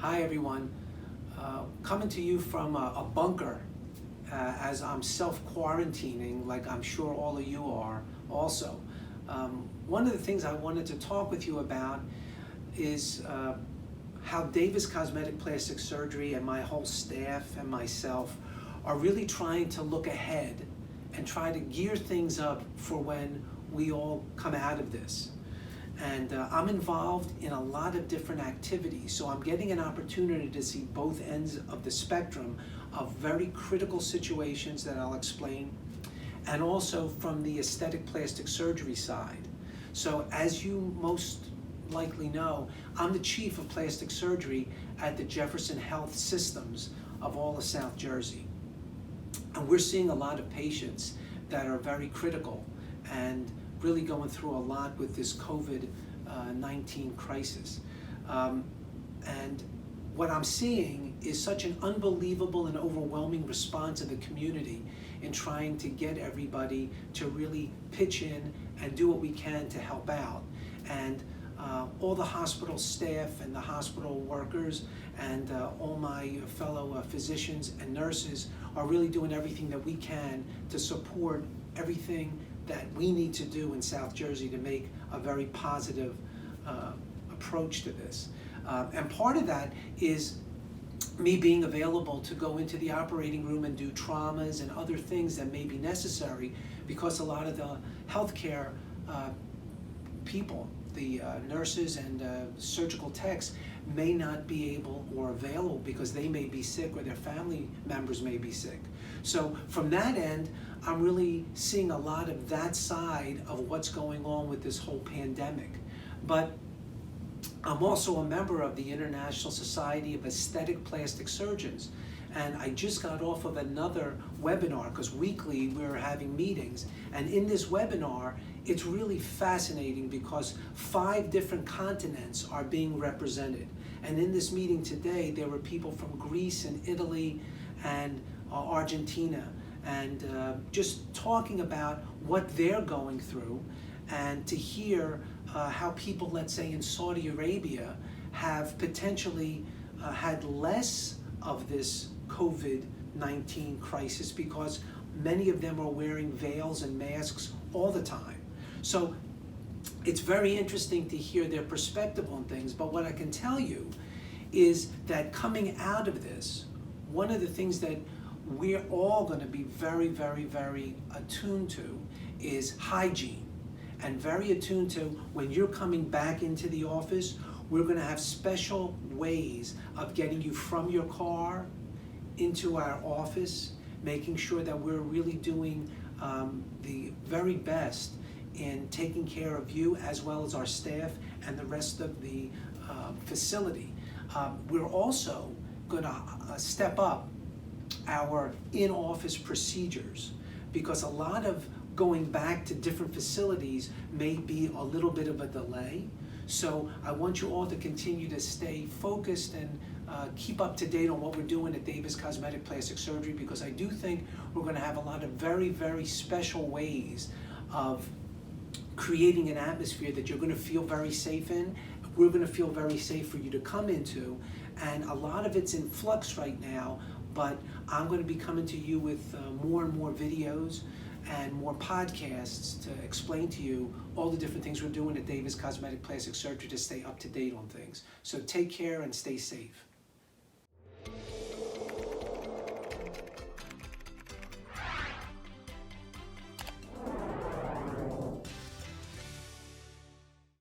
Hi everyone, coming to you from a bunker as I'm self-quarantining, like I'm sure all of you are also. One of the things I wanted to talk with you about is how Davis Cosmetic Plastic Surgery and my whole staff and myself are really trying to look ahead and try to gear things up for when we all come out of this. And I'm involved in a lot of different activities, so I'm getting an opportunity to see both ends of the spectrum of very critical situations that I'll explain, and also from the aesthetic plastic surgery side. So as you most likely know, I'm the chief of plastic surgery at the Jefferson Health Systems of all of South Jersey. And we're seeing a lot of patients that are very critical and really going through a lot with this COVID-19 crisis. And what I'm seeing is such an unbelievable and overwhelming response of the community in trying to get everybody to really pitch in and do what we can to help out. And all the hospital staff and the hospital workers and all my fellow physicians and nurses are really doing everything that we can to support everything that we need to do in South Jersey to make a very positive approach to this. And part of that is me being available to go into the operating room and do traumas and other things that may be necessary, because a lot of the healthcare people, the nurses and surgical techs, may not be able or available because they may be sick or their family members may be sick. So from that end, I'm really seeing a lot of that side of what's going on with this whole pandemic. But I'm also a member of the International Society of Aesthetic Plastic Surgeons. And I just got off of another webinar, because weekly we're having meetings. And in this webinar, it's really fascinating because 5 different continents are being represented. And in this meeting today, there were people from Greece and Italy and Argentina, and just talking about what they're going through, and to hear how people, let's say in Saudi Arabia, have potentially had less of this COVID-19 crisis because many of them are wearing veils and masks all the time. So it's very interesting to hear their perspective on things. But what I can tell you is that coming out of this, one of the things that we're all going to be very, very, very attuned to is hygiene, and very attuned to when you're coming back into the office. We're going to have special ways of getting you from your car into our office, making sure that we're really doing the very best in taking care of you as well as our staff and the rest of the facility. We're also going to step up our in-office procedures, because a lot of going back to different facilities may be a little bit of a delay. So I want you all to continue to stay focused and keep up to date on what we're doing at Davis Cosmetic Plastic Surgery, because I do think we're going to have a lot of very, very special ways of creating an atmosphere that you're going to feel very safe in. We're going to feel very safe for you to come into, and a lot of it's in flux right now, but I'm going to be coming to you with more and more videos and more podcasts to explain to you all the different things we're doing at Davis Cosmetic Plastic Surgery to stay up to date on things. So take care and stay safe.